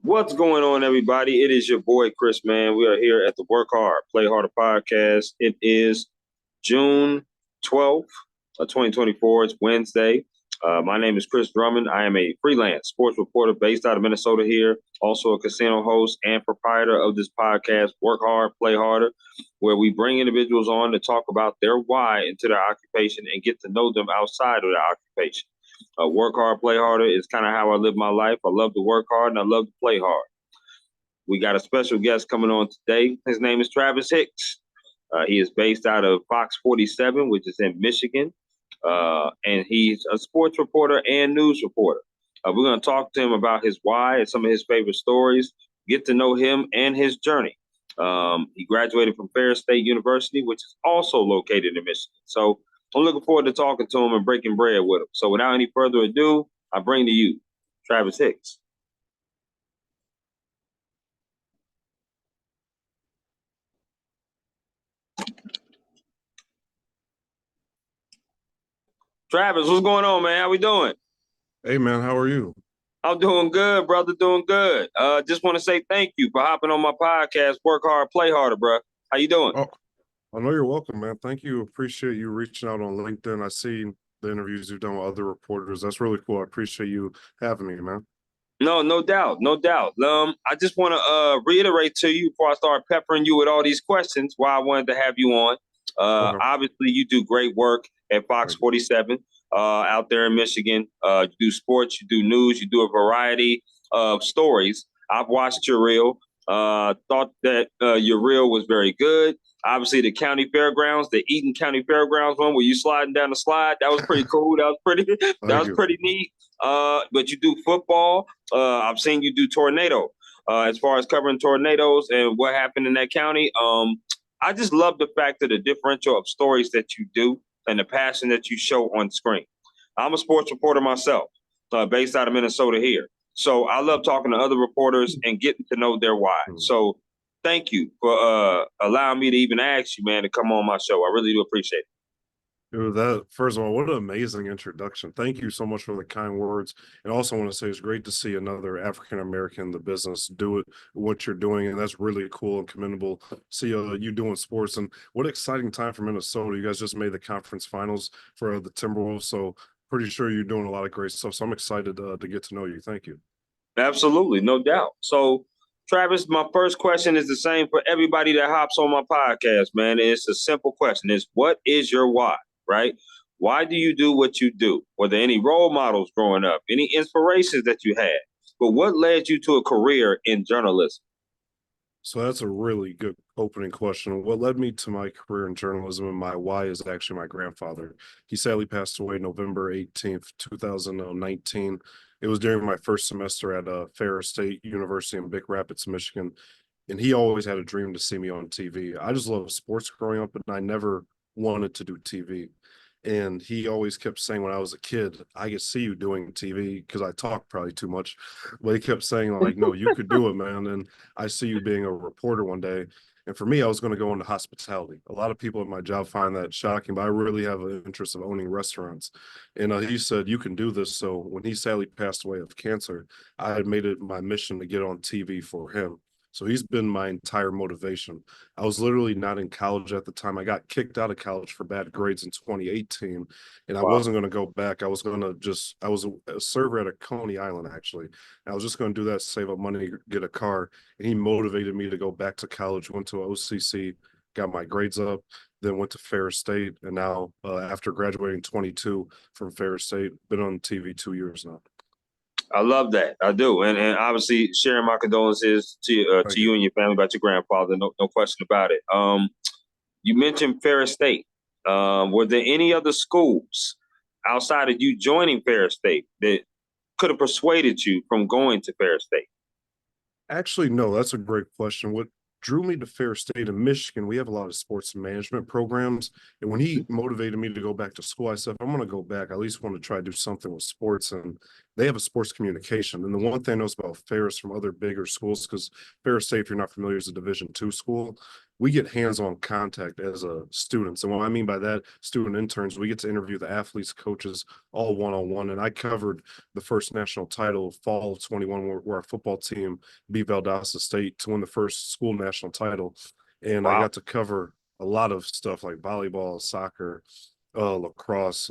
What's going on, everybody? It is your boy Chris, man. We are here at the Work Hard, Play Harder podcast. It is June 12th, 2024. It's Wednesday. My name is Chris Drummond. I am a freelance sports reporter based out of Minnesota here, also a casino host and proprietor of this podcast, Work Hard, Play Harder, where we bring individuals on to talk about their why into their occupation and get to know them outside of their occupation. Work hard, play harder is kind of how I live my life. I love to work hard and I love to play hard. We got a special guest coming on today. His name is Travis Hicks. He is based out of Fox47, which is in Michigan, and he's a sports reporter and news reporter. We're going to talk to him about his why and some of his favorite stories, get to know him and his journey. He graduated from Ferris State University, which is also located in Michigan. So I'm looking forward to talking to him and breaking bread with him. So without any further ado, I bring to you Travis Hicks. Travis, what's going on, man? How we doing? Hey man, how are you? I'm doing good, brother. Doing good. Just want to say thank you for hopping on my podcast. Work hard, play harder, bro. How you doing? Oh, I know you're welcome, man. Thank you. Appreciate you reaching out on LinkedIn. I see the interviews you've done with other reporters. That's really cool. I appreciate you having me, man. No, no doubt, no doubt. I just want to reiterate to you before I start peppering you with all these questions why I wanted to have you on. Okay. Obviously, you do great work at Fox Thank you. 47 out there in Michigan. You do sports, you do news, you do a variety of stories. I've watched your reel. Thought that your reel was very good. Obviously, the county fairgrounds, the Eaton County Fairgrounds one where you sliding down the slide, that was pretty cool. That was pretty, that Thank was you. pretty neat. But you do football. I've seen you do tornado. As far as covering tornadoes and what happened in that county, I just love the fact that the differential of stories that you do and the passion that you show on screen. I'm a sports reporter myself, based out of Minnesota here. So I love talking to other reporters and getting to know their why. So thank you for allowing me to even ask you, man, to come on my show. I really do appreciate it. Dude, that first of all, what an amazing introduction. Thank you so much for the kind words. And also want to say it's great to see another African American in the business do it what you're doing, and that's really cool and commendable. See you doing sports, and what exciting time for Minnesota. You guys just made the conference finals for the Timberwolves, so pretty sure you're doing a lot of great stuff. So I'm excited to get to know you. Thank you. Absolutely, no doubt. So, Travis, my first question is the same for everybody that hops on my podcast, man. It's a simple question. It's what is your why, right? Why do you do what you do? Were there any role models growing up? Any inspirations that you had? But what led you to a career in journalism? So that's a really good opening question. What led me to my career in journalism and my why is actually my grandfather. He sadly passed away November 18th, 2019. It was during my first semester at Ferris State University in Big Rapids, Michigan. And he always had a dream to see me on TV. I just love sports growing up, and I never wanted to do TV. And he always kept saying when I was a kid, I could see you doing TV because I talk probably too much. But he kept saying, like, no, you could do it, man. And I see you being a reporter one day. And for me, I was going to go into hospitality. A lot of people at my job find that shocking, but I really have an interest of owning restaurants. And he said, you can do this. So when he sadly passed away of cancer, I had made it my mission to get on TV for him. So he's been my entire motivation. I was literally not in college at the time. I got kicked out of college for bad grades in 2018, and I Wow. wasn't going to go back. I was a server at a Coney Island, actually. I was just going to do that, save up money, get a car. And he motivated me to go back to college, went to OCC, got my grades up, then went to Ferris State. And now, after graduating 22 from Ferris State, been on TV 2 years now. I love that. I do. And obviously sharing my condolences to Thank you. you and your family about your grandfather. No question about it. You mentioned Ferris State. Were there any other schools outside of you joining Ferris State that could have persuaded you from going to Ferris State? Actually, no, that's a great question. What drew me to Fair State in Michigan, we have a lot of sports management programs. And when he motivated me to go back to school, I said, if I'm going to go back, I at least want to try to do something with sports. And they have a sports communication. And the one thing I know about Ferris from other bigger schools, because Ferris State, if you're not familiar, is a Division II school. we get hands-on contact as students. And what I mean by that, student interns, we get to interview the athletes, coaches, all one-on-one. And I covered the first national title of fall of 21, where our football team beat Valdosta State to win the first school national title. And I Wow. got to cover a lot of stuff like volleyball, soccer, lacrosse,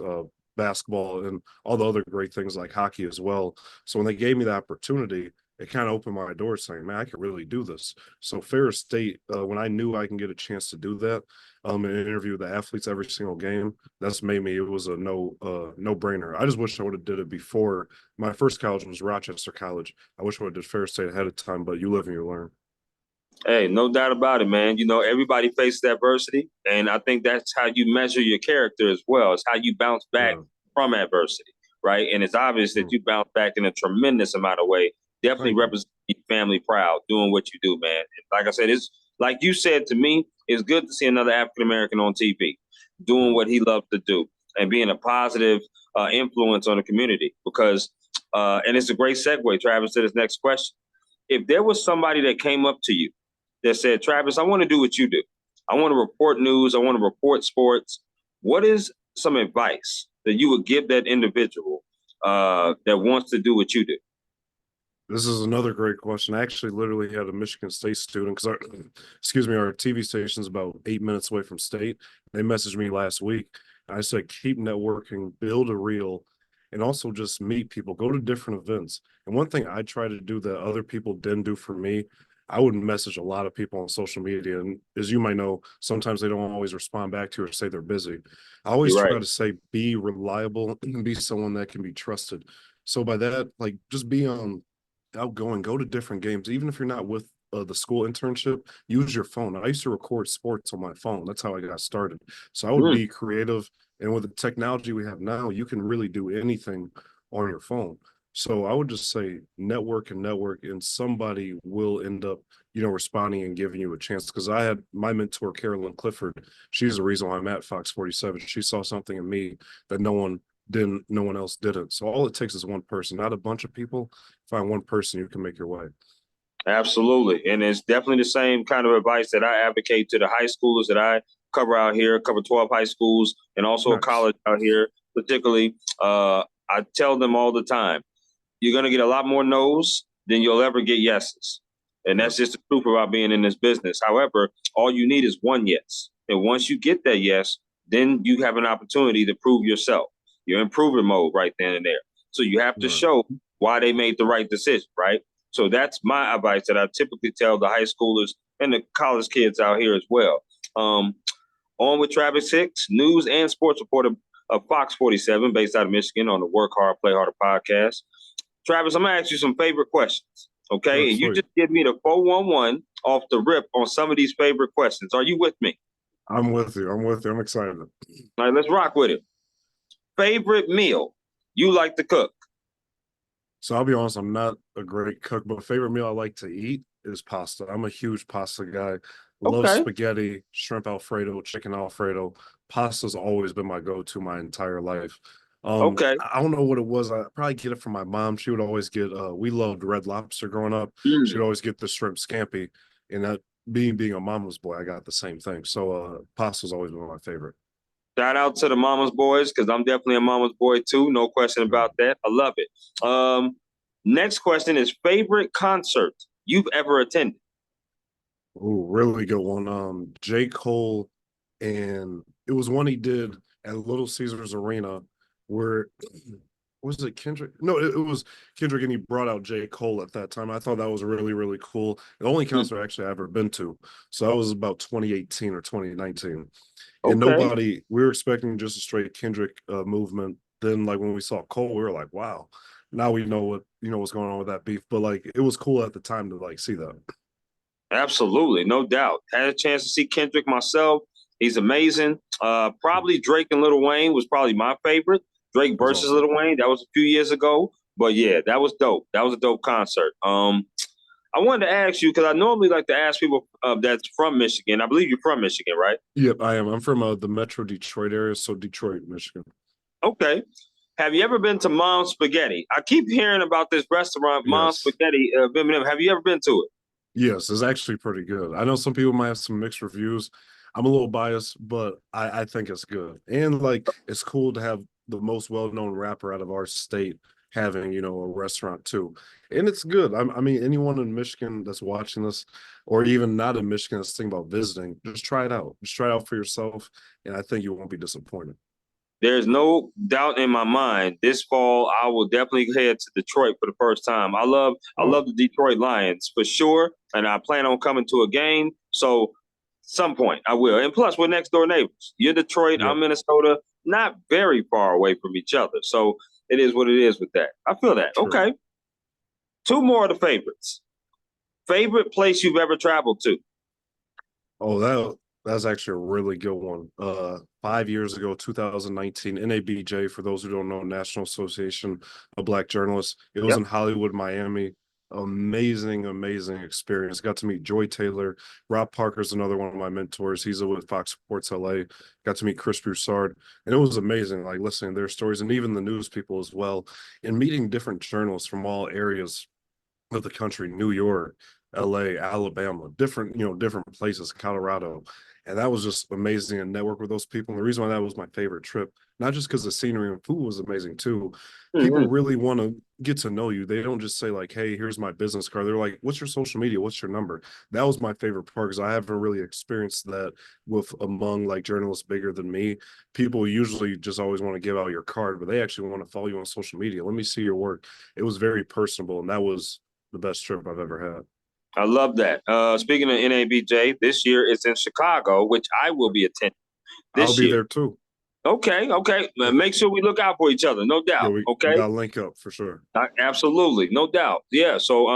basketball, and all the other great things like hockey as well. So when they gave me the opportunity, it kind of opened my door saying, man, I could really do this. So Ferris State, when I knew I can get a chance to do that, and interview the athletes every single game, that's made me, it was a no-brainer. I just wish I would have did it before. My first college was Rochester College. I wish I would have did Ferris State ahead of time, but you live and you learn. Hey, no doubt about it, man. You know, everybody faces adversity, and I think that's how you measure your character as well. It's how you bounce back Yeah. from adversity, right? And it's obvious that you bounce back in a tremendous amount of way. Definitely Thank you. represent your family proud doing what you do, man. And like I said, it's like you said to me, it's good to see another African American on TV doing what he loves to do and being a positive influence on the community. Because, and it's a great segue, Travis, to this next question. If there was somebody that came up to you that said, Travis, I want to do what you do. I want to report news. I want to report sports. What is some advice that you would give that individual that wants to do what you do? This is another great question. I actually literally had a Michigan State student because our TV station's about 8 minutes away from state. They messaged me last week. I said, keep networking, build a reel, and also just meet people, go to different events. And one thing I try to do that other people didn't do for me, I would message a lot of people on social media. And as you might know, sometimes they don't always respond back to you or say they're busy. I always You're try right. to say, be reliable and be someone that can be trusted. So by that, like just be outgoing, go to different games, even if you're not with the school internship, use your phone. I used to record sports on my phone. That's how I got started. So I would Mm, be creative. And with the technology we have now, you can really do anything on your phone. So I would just say network and network, and somebody will end up, responding and giving you a chance. Because I had my mentor, Carolyn Clifford. She's the reason why I'm at Fox 47. She saw something in me that no one else didn't. So all it takes is one person, not a bunch of people. Find one person you can make your way. absolutely. And it's definitely the same kind of advice that I advocate to the high schoolers that I cover out here, cover 12 high schools and also a Nice. college out here, particularly. I tell them all the time, you're going to get a lot more no's than you'll ever get yeses. And Yeah. that's just the truth about being in this business. However, all you need is one yes. And once you get that yes, then you have an opportunity to prove yourself. You're in improvement mode right then and there. So you have to Right. show why they made the right decision, right? So that's my advice that I typically tell the high schoolers and the college kids out here as well. Um, on with Travis Hicks, news and sports reporter of Fox 47, based out of Michigan, on the Work Hard, Play Harder podcast. Travis, I'm gonna ask you some favorite questions, Oh, okay? And you sweet. just give me the 411 off the rip on some of these favorite questions. Are you with me? I'm with you. I'm with you. I'm excited. All right, let's rock with it. Favorite meal you like to cook? So I'll be honest, I'm not a great cook, but favorite meal I like to eat is pasta. I'm a huge pasta guy. Love Okay. spaghetti, shrimp Alfredo, chicken Alfredo. Pasta's always been my go-to my entire life. Okay. I don't know what it was. I probably get it from my mom. She would always get we loved Red Lobster growing up. She'd Mm. always get the shrimp scampi. And that being a mama's boy, I got the same thing. So pasta's always been my favorite. Shout out to the mama's boys because I'm definitely a mama's boy too. No question Yeah. about that. I love it. Next question is favorite concert you've ever attended? Ooh, really good one. J. Cole, and it was one he did at Little Caesars Arena where was it Kendrick? No, it was Kendrick, and he brought out J. Cole at that time. I thought that was really, really cool. The only Mm. concert actually I've ever been to. So that was about 2018 or 2019. And Okay. we were expecting just a straight Kendrick movement. Then like when we saw Cole, we were like, wow, now we know what's going on with that beef. But like it was cool at the time to like see that. Absolutely, no doubt. Had a chance to see Kendrick myself. He's amazing. Probably Drake and Lil Wayne was probably my favorite. Drake It was versus awesome. Lil Wayne. That was a few years ago. But yeah, that was dope. That was a dope concert. I wanted to ask you because I normally like to ask people that's from Michigan. I believe you're from Michigan, right? Yep, I am. I'm from the Metro Detroit area, so Detroit, Michigan. Okay. Have you ever been to Mom's Spaghetti? I keep hearing about this restaurant, Mom's Yes. Spaghetti, Birmingham. Have you ever been to it? Yes, it's actually pretty good. I know some people might have some mixed reviews. I'm a little biased, but I think it's good. And like it's cool to have the most well-known rapper out of our state having, a restaurant too. And it's good. I mean, anyone in Michigan that's watching this, or even not in Michigan that's thinking about visiting, just try it out. Just try it out for yourself. And I think you won't be disappointed. There's no doubt in my mind. This fall, I will definitely head to Detroit for the first time. I Oh, love the Detroit Lions for sure, and I plan on coming to a game. So, some point I will. And plus, we're next door neighbors. You're Detroit, yep, I'm Minnesota, not very far away from each other. So it is what it is with that. I feel that. true. Okay, two more of the favorites. Favorite place you've ever traveled to? Oh, that's actually a really good one. 5 years ago, 2019, NABJ, for those who don't know, National Association of Black Journalists. It was Yep. in Hollywood, Miami. Amazing, amazing experience. Got to meet Joy Taylor. Rob Parker's another one of my mentors. He's with Fox Sports LA. Got to meet Chris Broussard. And it was amazing, like listening to their stories and even the news people as well. And meeting different journalists from all areas of the country, New York, LA, Alabama, different, different places, Colorado. And that was just amazing and network with those people. And the reason why that was my favorite trip, not just because the scenery and food was amazing too. People Mm-hmm. really want to get to know you. They don't just say, like, hey, here's my business card. They're like, what's your social media? What's your number? That was my favorite part because I haven't really experienced that with among like journalists bigger than me. People usually just always want to give out your card, but they actually want to follow you on social media. Let me see your work. It was very personable, and that was the best trip I've ever had. I love that. Speaking of NABJ, this year it's in Chicago, which I will be attending I'll this be year. there too. Okay, okay. Yeah, Make sure we look out for each other, no yeah, doubt. we Okay, got to link up for sure. absolutely, no doubt. Yeah. So,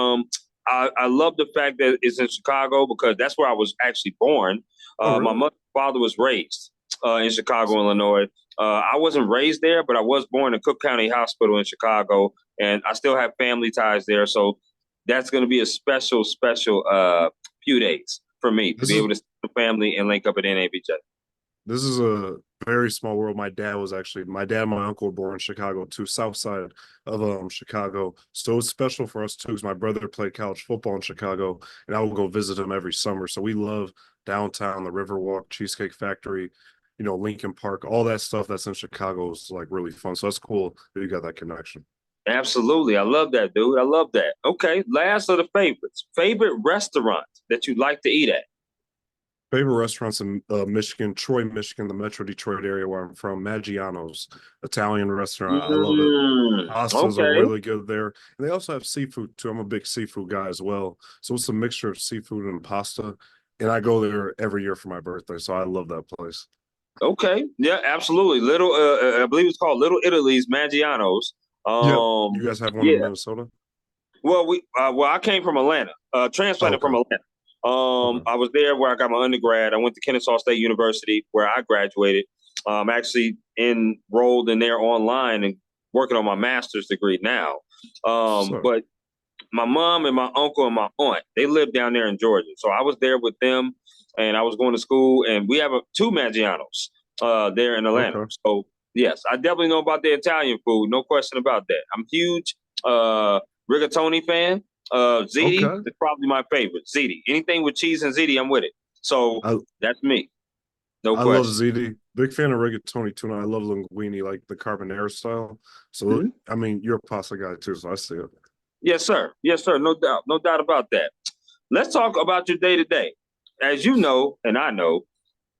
I love the fact that it's in Chicago because that's where I was actually born. Oh, My really? father was raised in Chicago, Illinois. I wasn't raised there, but I was born in Cook County Hospital in Chicago, and I still have family ties there. So that's going to be a special, special few days for me to This be is able to see the family and link up at NABJ. this is a very small world. My dad and my uncle were born in Chicago too, south side of Chicago. So it's special for us too, because my brother played college football in Chicago, and I will go visit him every summer. So we love downtown, the Riverwalk, Cheesecake Factory, Lincoln Park, all that stuff that's in Chicago is like really fun. So that's cool that you got that connection. Absolutely. I love that, dude. I love that. Okay. Last of the favorites. Favorite restaurant that you like to eat at? Favorite restaurants in Michigan, Troy, Michigan, the Metro Detroit area where I'm from, Maggiano's Italian restaurant. I love it. Pastas are Okay. really good there. And they also have seafood too. I'm a big seafood guy as well. So it's a mixture of seafood and pasta. And I go there every year for my birthday. So I love that place. Okay. Yeah, absolutely. I believe it's called Little Italy's Maggiano's. Yep. You guys have one in Yeah. Minnesota? I came from Atlanta, Oh, transplanted okay. from Atlanta. Okay. I was there where I got my undergrad. I went to Kennesaw State University where I graduated. Actually enrolled in there online and working on my master's degree now. So, But my mom and my uncle and my aunt, they live down there in Georgia. So I was there with them and I was going to school and we have two Maggianos there in Atlanta. okay. So yes, I definitely know about the Italian food. No question about that. I'm huge rigatoni fan. Ziti Okay. is probably my favorite. Ziti. Anything with cheese and ziti, I'm with it. So I that's me. No I love question. ziti. Big fan of rigatoni too. And I love linguine, like the carbonara style. So, Mhm. I mean, you're a pasta guy too, so I see it. Yes, sir. Yes, sir. No doubt. No doubt about that. Let's talk about your day to day. As you know, and I know,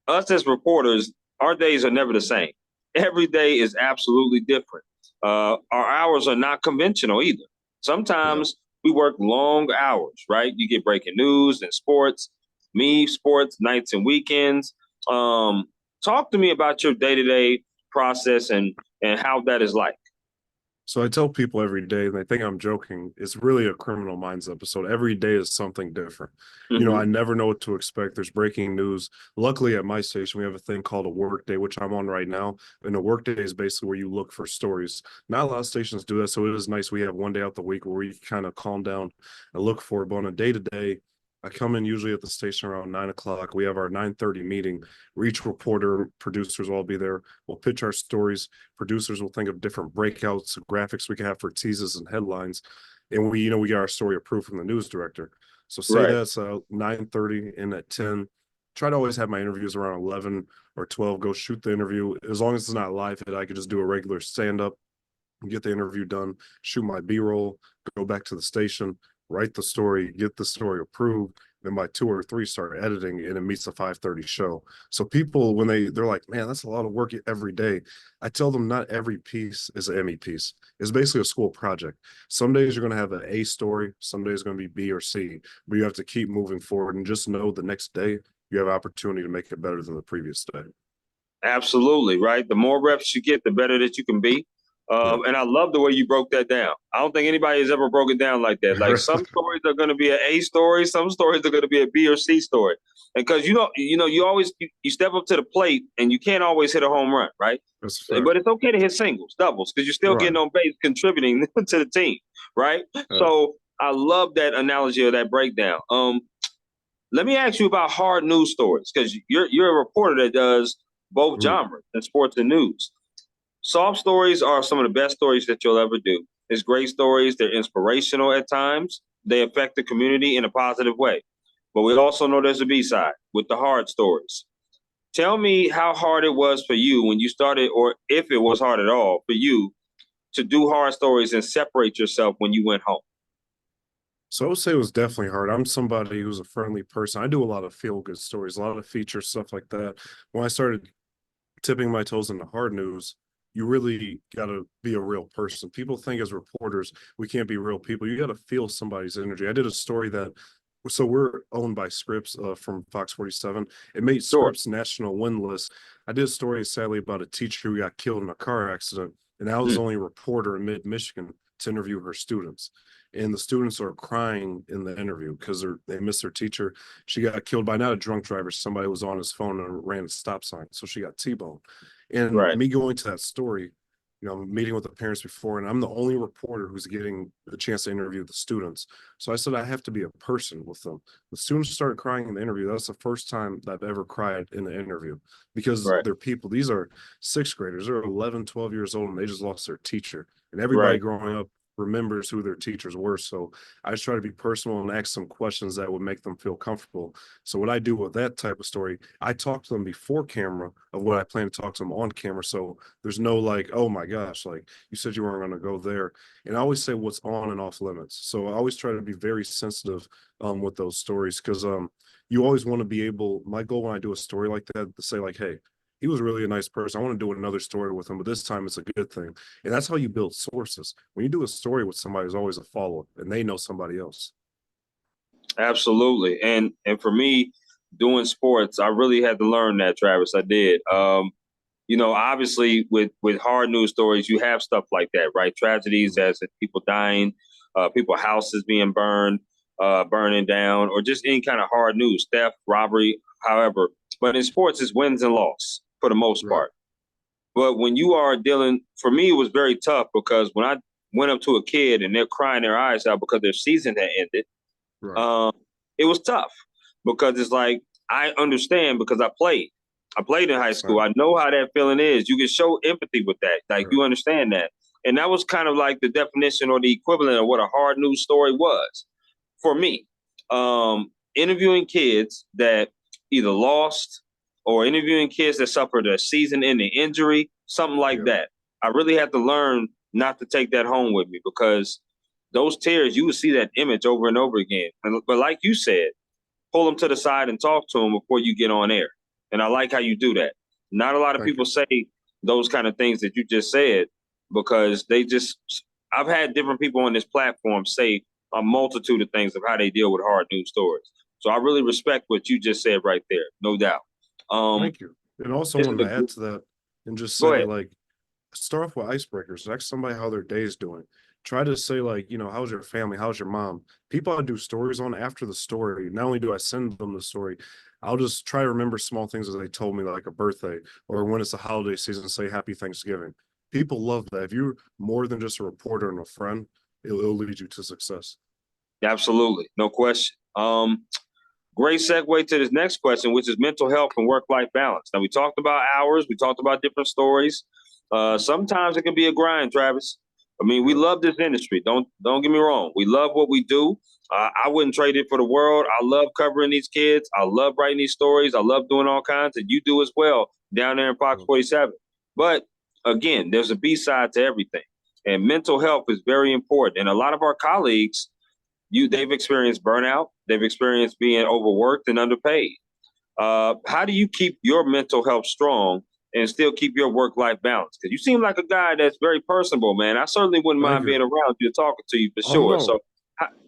us as reporters, our days are never the same. Every day is absolutely different. Our hours are not conventional either. Yeah. Sometimes we work long hours, right? You get breaking news and sports, me, sports, nights and weekends. Um, Talk to me about your day to day process and how that is like. So I tell people every day, and they think I'm joking. It's really a Criminal Minds episode. Every day is something different. I Mm-hmm. never know what to expect. There's breaking news. Luckily, at my station, we have a thing called a work day, which I'm on right now. And a work day is basically where you look for stories. Not a lot of stations do that, so it is nice. We have one day out the week where we kind of calm down and look for it. But on a day to day, I come in usually at the station around 9 o'clock. We have our 9:30 meeting where each reporter, producers will all be there. We'll pitch our stories. Producers will think of different breakouts, graphics we can have for teases and headlines. And we get our story approved from the news director. So say Right. that's 9:30 and at 10. Try to always have my interviews around 11 or 12. Go shoot the interview. As long as it's not live, I could just do a regular stand-up, get the interview done, shoot my B-roll, go back to the station, write the story, get the story approved. Then by 2 or 3 start editing and it meets a 5:30 show. So people, when they're like, man, that's a lot of work every day. I tell them not every piece is an Emmy piece. It's basically a school project. Some days you're going to have an A story, some days going to be B or C, but you have to keep moving forward and just know the next day you have opportunity to make it better than the previous day. Absolutely, right? The more reps you get, the better that you can be. Yeah. And I love the way you broke that down. I don't think anybody has ever broken down like that. Like some stories are going to be an A story, some stories are going to be a B or C story. And because you always you step up to the plate and you can't always hit a home run, right? That's fair. But it's okay to hit singles, doubles, because you're still Right. getting on base, contributing to the team, right? So I love that analogy of that breakdown. Let me ask you about hard news stories because you're a reporter that does both genres in sports and news. Soft stories are some of the best stories that you'll ever do. It's great stories. They're inspirational at times. They affect the community in a positive way. But we also know there's a B-side with the hard stories. Tell me how hard it was for you when you started, or if it was hard at all for you to do hard stories and separate yourself when you went home. So I would say it was definitely hard. I'm somebody who's a friendly person. I do a lot of feel-good stories, a lot of feature stuff like that. When I started tipping my toes into hard news, you really got to be a real person. People think as reporters, we can't be real people. You got to feel somebody's energy. I did a story so we're owned by Scripps from Fox 47. It made Sure. Scripps national win list. I did a story, sadly, about a teacher who got killed in a car accident, and I was the only reporter in mid-Michigan to interview her students. And the students are crying in the interview because they miss their teacher. She got killed by not a drunk driver. Somebody was on his phone and ran a stop sign. So she got T-boned. And Right. me going to that story, meeting with the parents before, and I'm the only reporter who's getting the chance to interview the students. So I said, I have to be a person with them. The students started crying in the interview. That's the first time that I've ever cried in the interview because Right. they're people. These are sixth graders. They're 11, 12 years old, and they just lost their teacher. And everybody Right. growing up remembers who their teachers were. So I just try to be personal and ask some questions that would make them feel comfortable. So what I do with that type of story, I talk to them before camera of what I plan to talk to them on camera. So there's no like, oh my gosh, like you said you weren't going to go there. And I always say what's on and off limits. So I always try to be very sensitive with those stories because you always want to be able, my goal when I do a story like that, to say like, hey, he was really a nice person. I want to do another story with him, but this time it's a good thing. And that's how you build sources. When you do a story with somebody, there's always a follow-up and they know somebody else. Absolutely. And for me, doing sports, I really had to learn that, Travis. I did. Obviously with hard news stories, you have stuff like that, right? Tragedies as in people dying, people houses being burned, burning down, or just any kind of hard news, theft, robbery, however. But in sports, it's wins and loss for the most part. But when you are dealing, for me, it was very tough because when I went up to a kid and they're crying their eyes out because their season had ended, it was tough because it's like, I understand because I played. I played in high school. I know how that feeling is. You can show empathy with that. Like you understand that. And that was kind of like the definition or the equivalent of what a hard news story was for me. Interviewing kids that either lost or interviewing kids that suffered a season-ending injury, something like that. I really had to learn not to take that home with me because those tears, you would see that image over and over again. But like you said, pull them to the side and talk to them before you get on air. And I like how you do that. Not a lot of people say those kind of things that you just said because I've had different people on this platform say a multitude of things of how they deal with hard news stories. So I really respect what you just said right there, no doubt. Thank you. And also wanted to add to that and just say like, start off with icebreakers. Ask somebody how their day is doing. Try to say like, how's your family? How's your mom? People I do stories on after the story. Not only do I send them the story, I'll just try to remember small things that they told me, like a birthday or when it's a holiday season, say happy Thanksgiving. People love that. If you're more than just a reporter and a friend, it'll lead you to success. Absolutely. No question. Great segue to this next question, which is mental health and work-life balance. Now, we talked about hours. We talked about different stories. Sometimes it can be a grind, Travis. I mean, we love this industry. Don't get me wrong. We love what we do. I wouldn't trade it for the world. I love covering these kids. I love writing these stories. I love doing all kinds, and you do as well down there in Fox 47. But again, there's a B side to everything, and mental health is very important. And a lot of our colleagues, they've experienced burnout. They've experienced being overworked and underpaid. How do you keep your mental health strong and still keep your work-life balance? Because you seem like a guy that's very personable, man. I certainly wouldn't mind being around you and talking to you for sure. No. So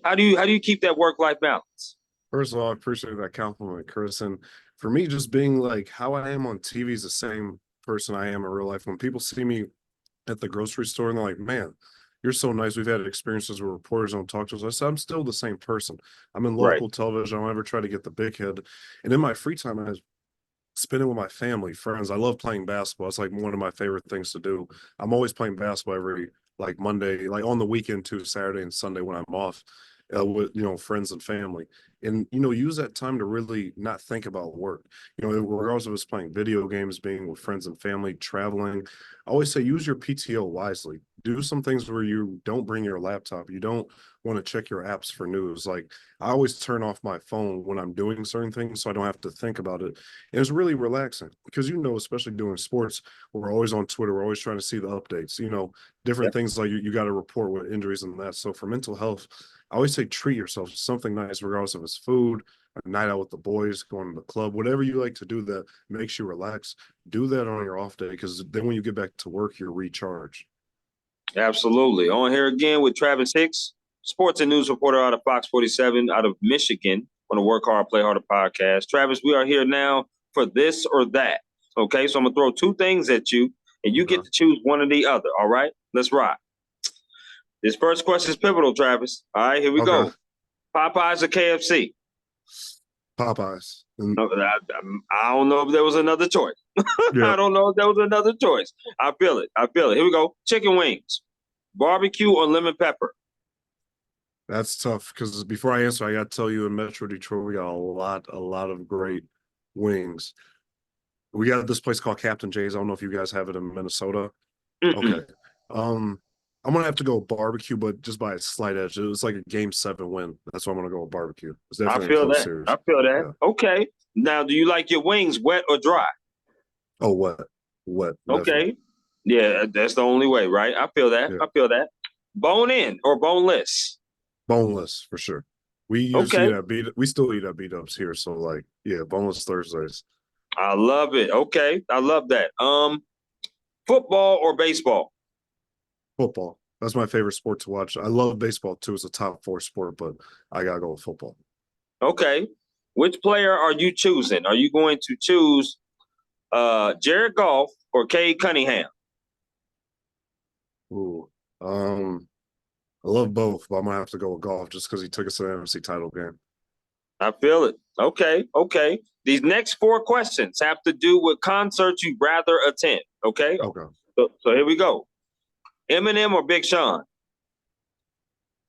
how do you keep that work-life balance? First of all, I appreciate that compliment, Chris. And for me, just being like how I am on TV is the same person I am in real life. When people see me at the grocery store and they're like, man, you're so nice. We've had experiences where reporters don't talk to us. I said, I'm still the same person. I'm in local television. I don't ever try to get the big head. And in my free time, I spend it with my family, friends. I love playing basketball. It's like one of my favorite things to do. I'm always playing basketball every like Monday, like on the weekend too, Saturday and Sunday when I'm off with, friends and family. And, use that time to really not think about work. Regardless of us playing video games, being with friends and family, traveling, I always say use your PTO wisely. Do some things where you don't bring your laptop. You don't want to check your apps for news. Like I always turn off my phone when I'm doing certain things so I don't have to think about it. And it's really relaxing because, especially doing sports, we're always on Twitter. We're always trying to see the updates, different things like you got to report with injuries and that. So for mental health, I always say treat yourself to something nice, regardless if it's food, a night out with the boys, going to the club, whatever you like to do that makes you relax. Do that on your off day because then when you get back to work, you're recharged. Absolutely. On here again with Travis Hicks, sports and news reporter out of Fox 47 out of Michigan on the Work Hard, Play Harder podcast. Travis, we are here now for this or that. Okay, so I'm going to throw two things at you, and you get to choose one or the other. All right, let's rock. This first question is pivotal, Travis. All right, here we go. Popeyes or KFC? Popeyes. No, I don't know if there was another choice. I don't know if there was another choice. I feel it. Here we go. Chicken wings, barbecue or lemon pepper? That's tough because before I answer, I got to tell you in Metro Detroit, we got a lot of great wings. We got this place called Captain Jay's. I don't know if you guys have it in Minnesota. Okay. I'm going to have to go barbecue, but just by a slight edge. It was like a Game 7 win. That's why I'm going to go with barbecue. I feel that. Series. I feel that. Yeah. Okay. Now, do you like your wings wet or dry? Oh, wet. Wet. Okay. Definitely. Yeah, that's the only way, right? I feel that. Yeah. I feel that. Bone in or boneless? Boneless, for sure. We used to eat at we still eat at beat-ups here. So, boneless Thursdays. I love it. Okay. I love that. Football or baseball? Football. That's my favorite sport to watch. I love baseball too. It's a top 4 sport, but I gotta go with football. Okay. Which player are you choosing? Are you going to choose Jared Goff or Cade Cunningham? Ooh. I love both, but I'm gonna have to go with Goff just because he took us to the NFC title game. I feel it. Okay. These next 4 questions have to do with concerts you'd rather attend. Okay. So here we go. Eminem or Big Sean?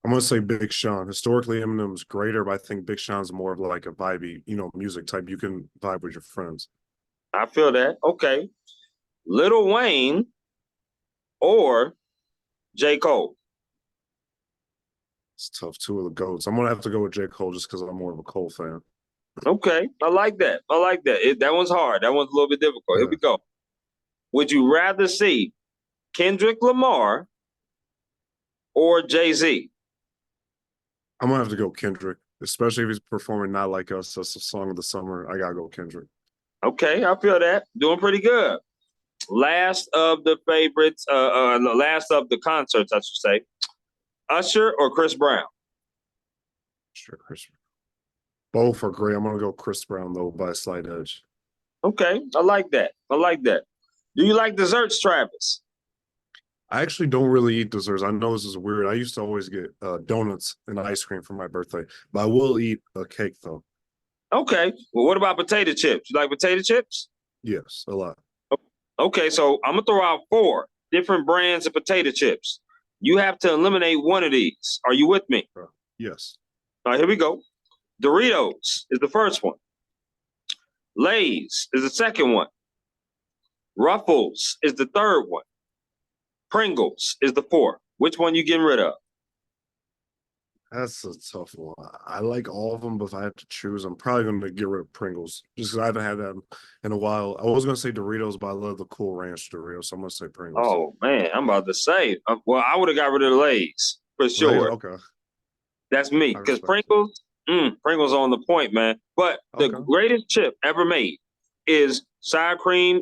I'm going to say Big Sean. Historically, Eminem's greater, but I think Big Sean's more of like a vibey, music type. You can vibe with your friends. I feel that. Okay. Lil Wayne or J. Cole? It's tough. 2 of the GOATs. I'm going to have to go with J. Cole just because I'm more of a Cole fan. Okay. I like that. That one's hard. That one's a little bit difficult. Yeah. Here we go. Would you rather see Kendrick Lamar or Jay-Z? I'm going to have to go Kendrick, especially if he's performing Not Like Us. That's the song of the summer. I got to go Kendrick. Okay, I feel that. Doing pretty good. Last of the favorites, last of the concerts, I should say. Usher or Chris Brown? Sure, Chris Brown. Both are great. I'm going to go Chris Brown, though, by a slight edge. Okay, I like that. Do you like desserts, Travis? I actually don't really eat desserts. I know this is weird. I used to always get donuts and ice cream for my birthday, but I will eat a cake, though. Okay. Well, what about potato chips? You like potato chips? Yes, a lot. Okay, so I'm going to throw out 4 different brands of potato chips. You have to eliminate one of these. Are you with me? Yes. All right, here we go. Doritos is the first one. Lay's is the second one. Ruffles is the third one. Pringles is the 4th. Which one you getting rid of? That's a tough one. I like all of them, but if I had to choose, I'm probably going to get rid of Pringles just because I haven't had that in a while. I was going to say Doritos, but I love the Cool Ranch Doritos, so I'm going to say Pringles. Oh man, I'm about to say. Well, I would have got rid of the Lay's for Lay's, sure. okay. That's me I because respect it. Pringles on the point, man. But the Okay. greatest chip ever made is sour cream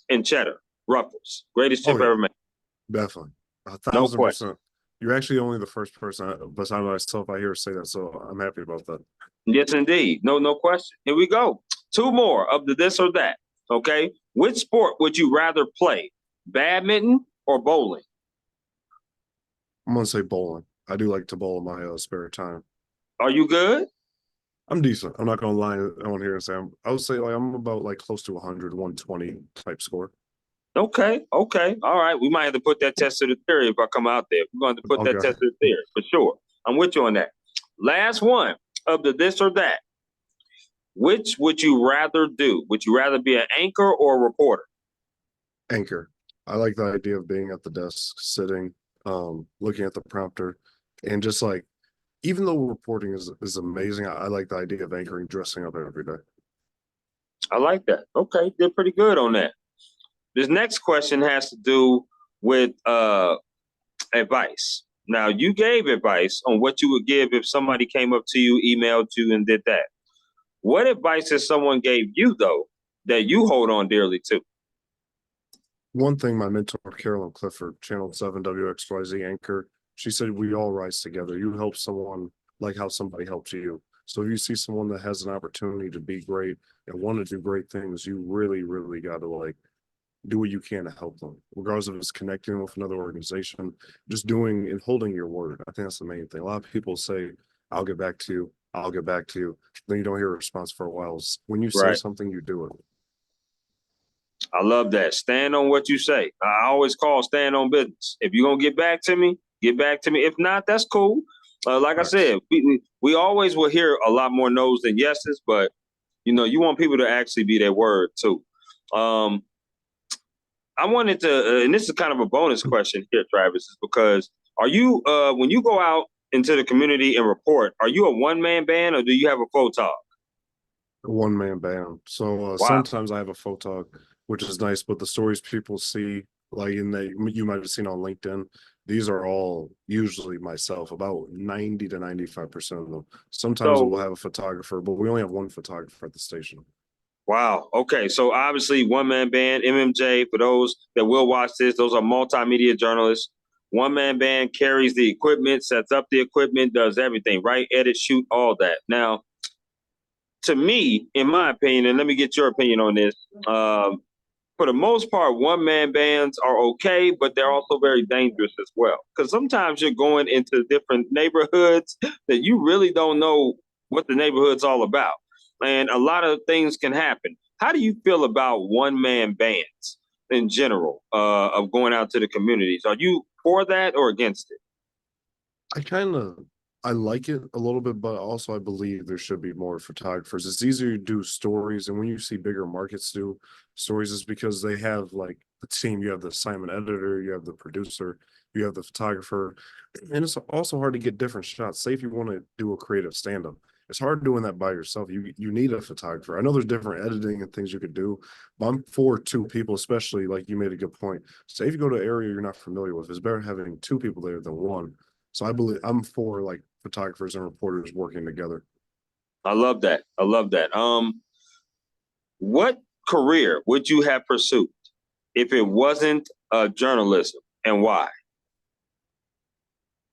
and cheddar Ruffles. Greatest Oh, chip yeah, ever made. definitely. No question. 1,000%. You're actually only the first person besides myself I hear say that, so I'm happy about that. Yes, indeed. No question. Here we go. Two more of the this or that. Okay. Which sport would you rather play? Badminton or bowling? I'm going to say bowling. I do like to bowl in my spare time. Are you good? I'm decent. I'm not going to lie on here and say I would say like I'm about like close to 100, 120 type score. Okay. Okay. All right. We might have to put that test to the theory if I come out there. We're going to put that Okay. test to the theory for sure. I'm with you on that. Last one of the this or that. Which would you rather do? Would you rather be an anchor or a reporter? Anchor. I like the idea of being at the desk, sitting, looking at the prompter, and just like even though reporting is amazing, I like the idea of anchoring, dressing up every day. I like that. Okay. Did pretty good on that. This next question has to do with advice. Now, you gave advice on what you would give if somebody came up to you, emailed you, and did that. What advice has someone gave you, though, that you hold on dearly to? One thing my mentor, Carolyn Clifford, Channel 7 WXYZ anchor, she said, we all rise together. You help someone like how somebody helps you. So if you see someone that has an opportunity to be great and want to do great things, you really, really got to like do what you can to help them, regardless if it's connecting with another organization, just doing and holding your word. I think that's the main thing. A lot of people say, I'll get back to you. I'll get back to you. Then you don't hear a response for a while. When you say Right. something, you do it. I love that. Stand on what you say. I always call stand on business. If you're going to get back to me, get back to me. If not, that's cool. Like I Nice. said, we always will hear a lot more no's than yeses, but you want people to actually be their word too. Um, I wanted to, and this is kind of a bonus question here, Travis, is because are you, when you go out into the community and report, are you a one-man band or do you have a photog? A one-man band. So Wow. sometimes I have a photog, which is nice, but the stories people see, like you might have seen on LinkedIn, these are all usually myself, about 90 to 95% of them. Sometimes So, we'll have a photographer, but we only have one photographer at the station. wow. Okay. So obviously one-man band, MMJ, for those that will watch this, those are multimedia journalists. One-man band carries the equipment, sets up the equipment, does everything, right? Edit, shoot, all that. Now, to me, in my opinion, and let me get your opinion on this. For the most part, one-man bands are okay, but they're also very dangerous as well. Because sometimes you're going into different neighborhoods that you really don't know what the neighborhood's all about. And a lot of things can happen. How do you feel about one-man bands in general of going out to the communities? Are you for that or against it? I kind of I like it a little bit, but also I believe there should be more photographers. It's easier to do stories, and when you see bigger markets do stories, is because they have like the team. You have the assignment editor, you have the producer, you have the photographer, and it's also hard to get different shots. Say if you want to do a creative stand-up, it's hard doing that by yourself. You need a photographer. I know there's different editing and things you could do, but I'm for two people, especially like you made a good point. Say if you go to an area you're not familiar with, it's better having two people there than one. So I believe I'm for like photographers and reporters working together. I love that. I love that. What career would you have pursued if it wasn't journalism, and why?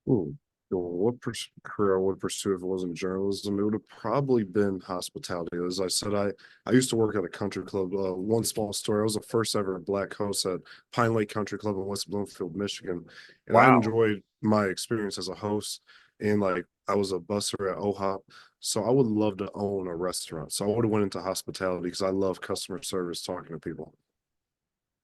Ooh, what career I would pursue if it wasn't journalism? It would have probably been hospitality. As I said, I used to work at a country club. One small story: I was the first ever Black host at Pine Lake Country Club in West Bloomfield, Michigan, and I Wow. enjoyed my experience as a host. And like I was a busser at OHOP, so I would love to own a restaurant. So I would have went into hospitality because I love customer service, talking to people.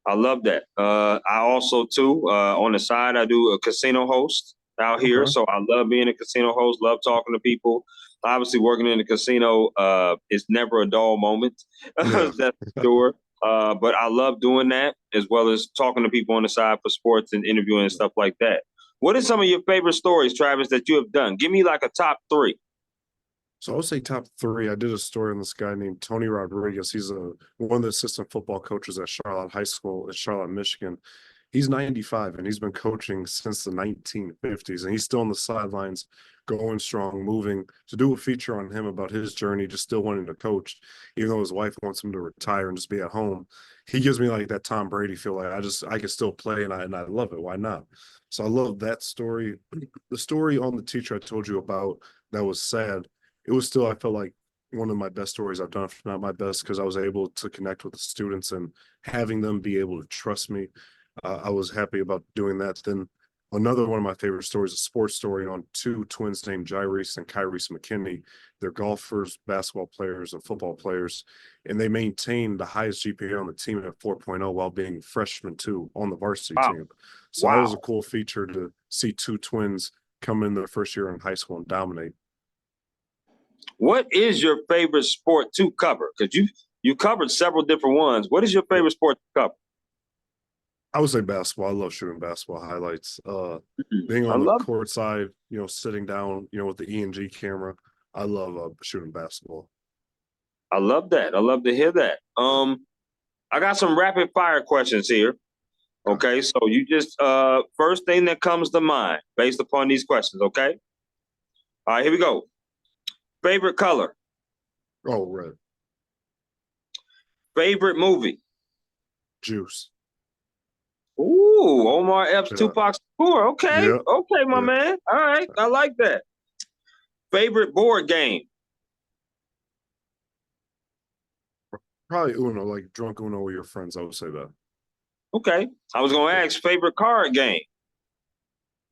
I love that. I also too, on the side, I do a casino host out here. Okay. So I love being a casino host, love talking to people. Obviously, working in the casino is never a dull moment. Yeah. That's for sure. But I love doing that as well as talking to people on the side for sports and interviewing and stuff like that. What are some of your favorite stories, Travis, that you have done? Give me like a top 3. So I would say top 3. I did a story on this guy named Tony Rodriguez. He's one of the assistant football coaches at Charlotte High School in Charlotte, Michigan. He's 95 and he's been coaching since the 1950s, and he's still on the sidelines, going strong, moving. To do a feature on him about his journey, just still wanting to coach, even though his wife wants him to retire and just be at home. He gives me like that Tom Brady feel, like I can still play, and I love it. Why not? So I love that story. The story on the teacher I told you about that was sad. It was still, I felt like, one of my best stories I've done, if not my best, because I was able to connect with the students and having them be able to trust me. I was happy about doing that. Then another one of my favorite stories, a sports story on 2 twins named Jairus and Kyrese McKinney. They're golfers, basketball players, and football players, and they maintained the highest GPA on the team at 4.0 while being freshmen too on the varsity Wow. team. So that was a Wow. cool feature to see 2 twins come in their first year in high school and dominate. What is your favorite sport to cover? Because you covered several different ones. What is your favorite sport to cover? I would say basketball. I love shooting basketball highlights. Being I on the love court side, sitting down, with the E&G camera. I love shooting basketball. I love that. I love to hear that. I got some rapid fire questions here. Okay, so you just first thing that comes to mind based upon these questions, okay? All right, here we go. Favorite color? Oh, red. Favorite movie? Juice. Ooh, Omar Epps, Yeah. Tupac Shakur. Okay, Yeah. okay, my Yeah. man. All right, I like that. Favorite board game? Probably Uno, like drunk Uno with your friends. I would say that. Okay, I was gonna ask favorite card game.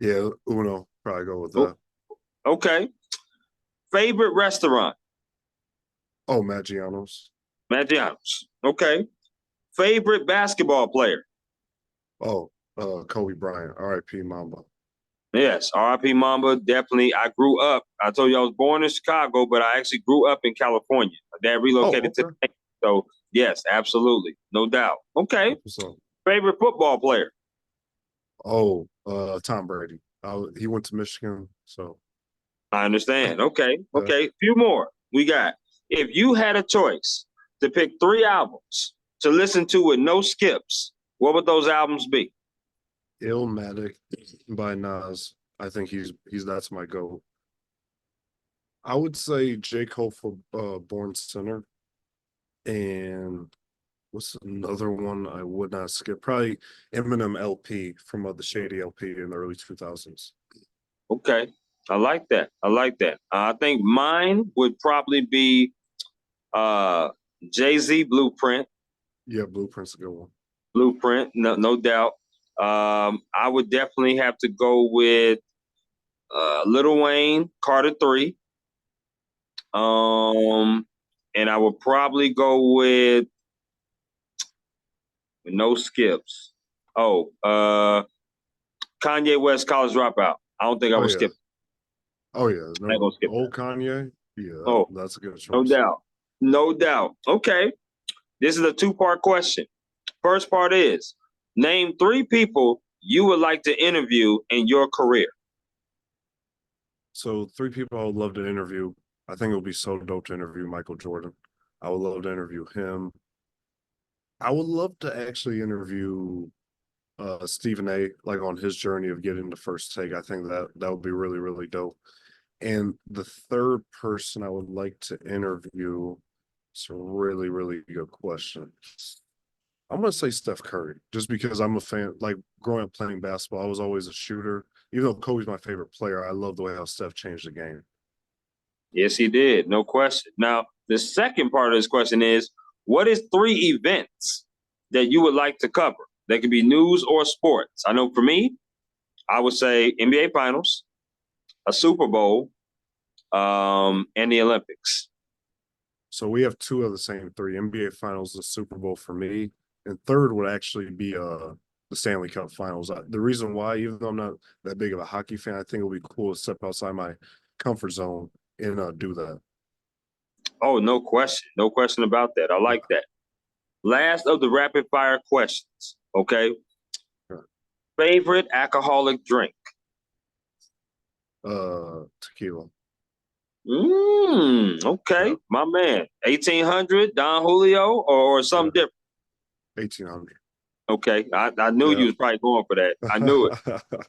Yeah, Uno. Probably go with Oh, that. okay. Favorite restaurant? Oh, Maggiano's. Maggiano's. Okay. Favorite basketball player? Oh, Kobe Bryant. R.I.P. Mamba. Yes, RIP Mamba, definitely. I grew up, I told you I was born in Chicago, but I actually grew up in California. My dad Oh, relocated to okay. Texas. So, yes, absolutely. No doubt. Okay. So, Favorite football player? oh, Tom Brady. He went to Michigan, so I understand. Okay. yeah. Okay. Few more. We got, if you had a choice to pick 3 albums to listen to with no skips, what would those albums be? Illmatic by Nas. I think he's that's my goal. I would say J. Cole for Born Sinner. And what's another one I would not skip? Probably Eminem LP from the Shady LP in the early 2000s. Okay. I like that. I like that. I think mine would probably be uh, Jay-Z Blueprint. Yeah, Blueprint's a good one. Blueprint, no doubt. I would definitely have to go with Lil Wayne, Carter 3. And I would probably go with no skips. Oh, Kanye West, College Dropout. I don't think I Oh would yeah. skip. Oh yeah. I ain't No gonna skip old that. Kanye. Yeah, Oh, that's a good no choice. doubt. No doubt. Okay. This is a 2-part question. First part is, name 3 people you would like to interview in your career. So 3 people I would love to interview. I think it would be so dope to interview Michael Jordan. I would love to interview him. I would love to actually interview Stephen A, like on his journey of getting the first take. I think that would be really, really dope. And the third person I would like to interview, it's a really, really good question. I'm gonna say Steph Curry, just because I'm a fan. Like growing up playing basketball, I was always a shooter. Even though Kobe's my favorite player, I love the way how Steph changed the game. Yes, he did. No question. Now, the second part of this question is, what is 3 events that you would like to cover? They could be news or sports. I know for me, I would say NBA Finals, a Super Bowl, and the Olympics. So we have 2 of the same 3: NBA Finals, the Super Bowl for me, and third would actually be the Stanley Cup Finals. The reason why, even though I'm not that big of a hockey fan, I think it would be cool to step outside my comfort zone and do that. Oh, no question. No question about that. I like that. Last of the rapid fire questions. Okay. Sure. Favorite alcoholic drink? Tequila. Okay, Yeah. my man. 1800 Don Julio or Yeah. something different. 1800. Okay, I knew Yeah. you was probably going for that. I knew it.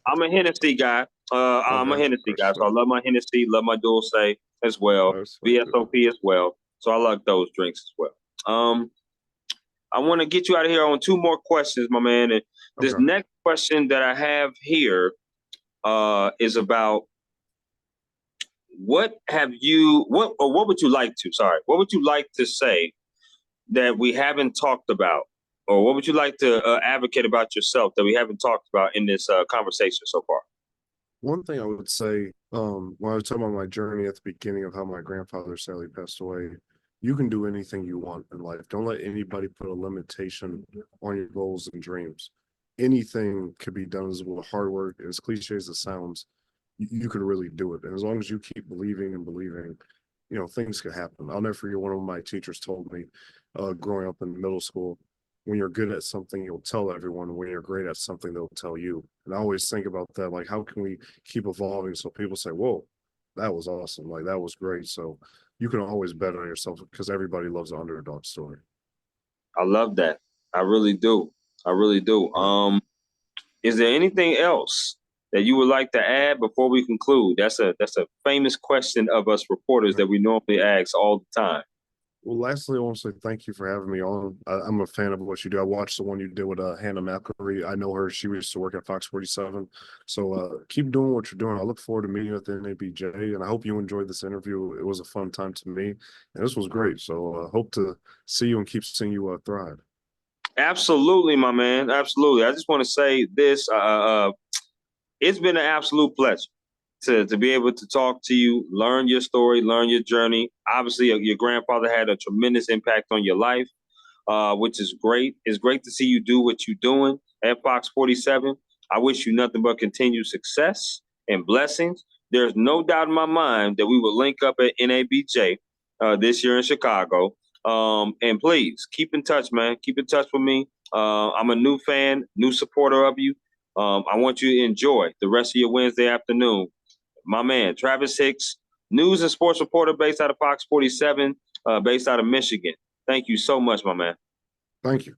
I'm a Hennessy guy. I'm a Okay. Hennessy guy, so I Respect. love my Hennessy, love my Dulce as well, I respect it. VSOP as well. So I like those drinks as well. I want to get you out of here on two more questions, my man. And this Okay. next question that I have here is about what would you like to? Sorry, what would you like to say that we haven't talked about, or what would you like to advocate about yourself that we haven't talked about in this conversation so far? One thing I would say, when I was talking about my journey at the beginning of how my grandfather sadly passed away, you can do anything you want in life. Don't let anybody put a limitation on your goals and dreams. Anything could be done with hard work. As cliche as it sounds, you can really do it. And as long as you keep believing and believing, things could happen. I'll never forget one of my teachers told me, growing up in middle school, when you're good at something, you'll tell everyone. When you're great at something, they'll tell you. And I always think about that, like, how can we keep evolving so people say, whoa, that was awesome. Like, that was great. So you can always bet on yourself because everybody loves an underdog story. I love that. I really do. I really do. Yeah. Is there anything else that you would like to add before we conclude? That's a famous question of us reporters that we normally ask all the time. Well, lastly, I want to say thank you for having me on. I'm a fan of what you do. I watched the one you did with Hannah McElry. I know her. She used to work at Fox 47. So keep doing what you're doing. I look forward to meeting you at the NABJ, and I hope you enjoyed this interview. It was a fun time to me, and this was great. So hope to see you and keep seeing you thrive. Absolutely, my man. Absolutely. I just want to say this. It's been an absolute pleasure to be able to talk to you, learn your story, learn your journey. Obviously, your grandfather had a tremendous impact on your life, which is great. It's great to see you do what you're doing at Fox 47. I wish you nothing but continued success and blessings. There's no doubt in my mind that we will link up at NABJ this year in Chicago. And please keep in touch, man. Keep in touch with me. I'm a new fan, new supporter of you. I want you to enjoy the rest of your Wednesday afternoon. My man, Travis Hicks, news and sports reporter based out of Fox 47, based out of Michigan. Thank you so much, my man. Thank you.